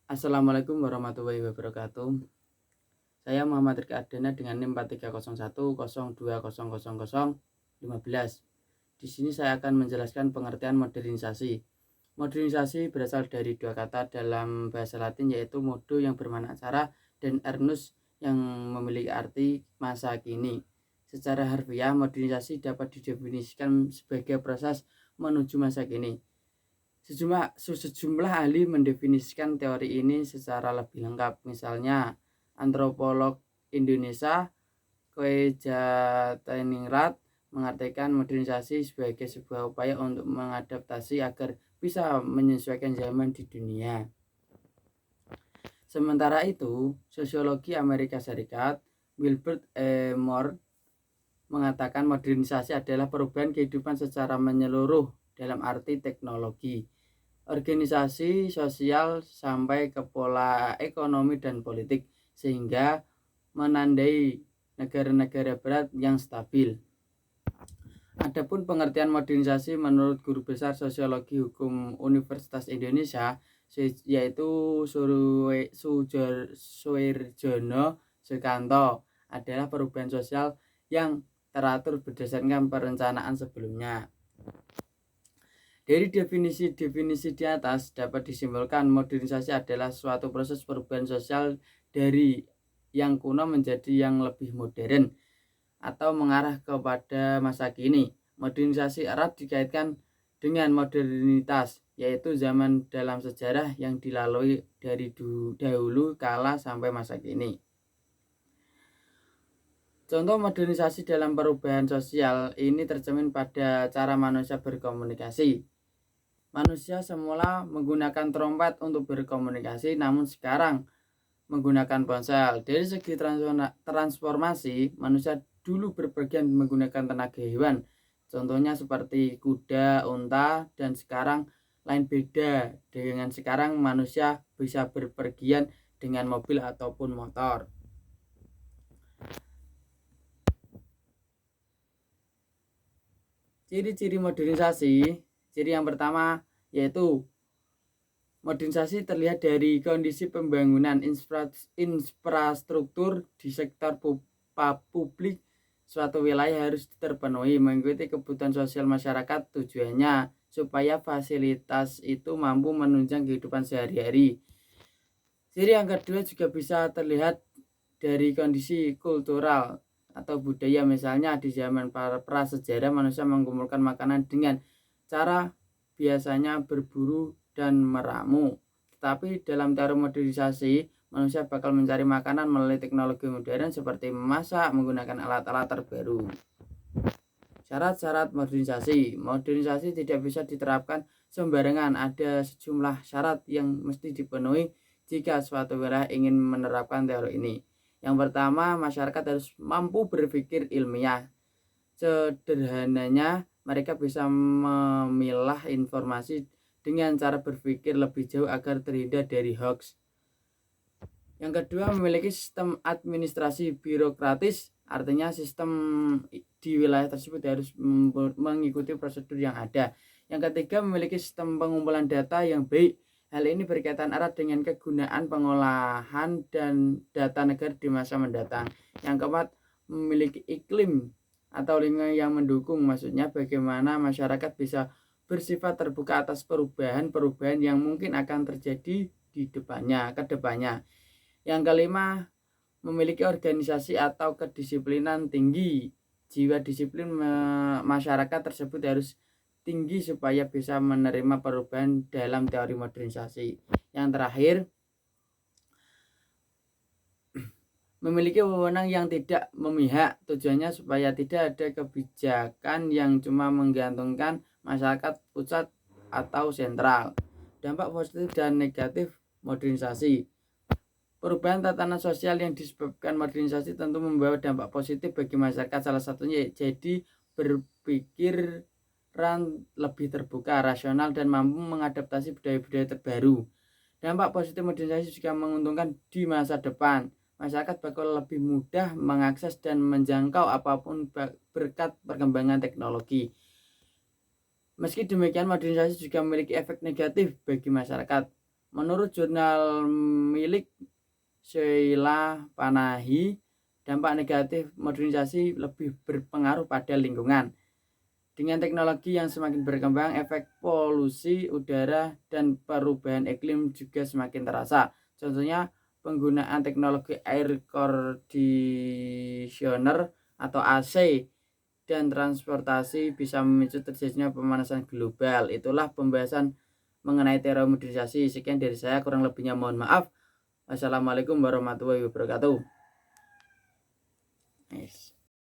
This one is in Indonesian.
Assalamualaikum warahmatullahi wabarakatuh. Saya Muhammad Rika Ardana dengan NIM 430102000015. Di sini saya akan menjelaskan pengertian modernisasi. Modernisasi berasal dari dua kata dalam bahasa Latin, yaitu modo yang bermakna cara dan ernus yang memiliki arti masa kini. Secara harfiah, modernisasi dapat didefinisikan sebagai proses menuju masa kini. Sejumlah ahli mendefinisikan teori ini secara lebih lengkap. Misalnya, antropolog Indonesia Kwejataningrat mengartikan modernisasi sebagai sebuah upaya untuk mengadaptasi agar bisa menyesuaikan zaman di dunia. Sementara itu, sosiologi Amerika Serikat Wilbert E. Moore mengatakan modernisasi adalah perubahan kehidupan secara menyeluruh dalam arti teknologi, organisasi sosial sampai ke pola ekonomi dan politik, sehingga menandai negara-negara barat yang stabil. Adapun pengertian modernisasi menurut guru besar sosiologi hukum Universitas Indonesia, yaitu Suwirjono Sukanto, adalah perubahan sosial yang teratur berdasarkan perencanaan sebelumnya. Dari definisi-definisi di atas dapat disimpulkan modernisasi adalah suatu proses perubahan sosial dari yang kuno menjadi yang lebih modern atau mengarah kepada masa kini. Modernisasi erat dikaitkan dengan modernitas, yaitu zaman dalam sejarah yang dilalui dari dahulu kala sampai masa kini. Contoh modernisasi dalam perubahan sosial ini tercermin pada cara manusia berkomunikasi. Manusia semula menggunakan trompet untuk berkomunikasi, namun sekarang menggunakan ponsel. Dari segi transformasi, manusia dulu berpergian menggunakan tenaga hewan, contohnya seperti kuda, unta, dan sekarang lain beda. Dengan sekarang manusia bisa berpergian dengan mobil ataupun motor. Ciri-ciri modernisasi. Ciri yang pertama yaitu modernisasi terlihat dari kondisi pembangunan infrastruktur di sektor publik suatu wilayah harus terpenuhi mengikuti kebutuhan sosial masyarakat. Tujuannya supaya fasilitas itu mampu menunjang kehidupan sehari-hari. Ciri yang kedua juga bisa terlihat dari kondisi kultural atau budaya. Misalnya di zaman prasejarah manusia mengumpulkan makanan dengan cara biasanya berburu dan meramu. Tetapi dalam teori modernisasi, manusia bakal mencari makanan melalui teknologi modern seperti memasak menggunakan alat-alat terbaru. Syarat-syarat modernisasi. Modernisasi tidak bisa diterapkan sembarangan. Ada sejumlah syarat yang mesti dipenuhi jika suatu wilayah ingin menerapkan teori ini. Yang pertama, masyarakat harus mampu berpikir ilmiah. Sederhananya, mereka bisa memilah informasi dengan cara berpikir lebih jauh agar terhindar dari hoax. Yang kedua, memiliki sistem administrasi birokratis, artinya sistem di wilayah tersebut harus mengikuti prosedur yang ada. Yang ketiga, memiliki sistem pengumpulan data yang baik. Hal ini berkaitan erat dengan kegunaan pengolahan dan data negara di masa mendatang. Yang keempat, memiliki iklim atau lingkungan yang mendukung, maksudnya bagaimana masyarakat bisa bersifat terbuka atas perubahan-perubahan yang mungkin akan terjadi di kedepannya. Yang kelima, memiliki organisasi atau kedisiplinan tinggi. Jiwa disiplin masyarakat tersebut harus tinggi supaya bisa menerima perubahan dalam teori modernisasi. Yang terakhir, memiliki wewenang yang tidak memihak. Tujuannya supaya tidak ada kebijakan yang cuma menggantungkan masyarakat pusat atau sentral. Dampak positif dan negatif modernisasi. Perubahan tatanan sosial yang disebabkan modernisasi tentu membawa dampak positif bagi masyarakat. Salah satunya jadi berpikiran lebih terbuka, rasional, dan mampu mengadaptasi budaya-budaya terbaru. Dampak positif modernisasi juga menguntungkan di masa depan. Masyarakat bakal lebih mudah mengakses dan menjangkau apapun berkat perkembangan teknologi. Meski demikian, modernisasi juga memiliki efek negatif bagi masyarakat. Menurut jurnal milik Sheila Panahi, dampak negatif modernisasi lebih berpengaruh pada lingkungan. Dengan teknologi yang semakin berkembang, efek polusi udara dan perubahan iklim juga semakin terasa. Contohnya, penggunaan teknologi air conditioner atau AC dan transportasi bisa memicu terjadinya pemanasan global. Itulah pembahasan mengenai termodernisasi. Sekian dari saya, kurang lebihnya mohon maaf. Wassalamualaikum warahmatullahi wabarakatuh. Yes.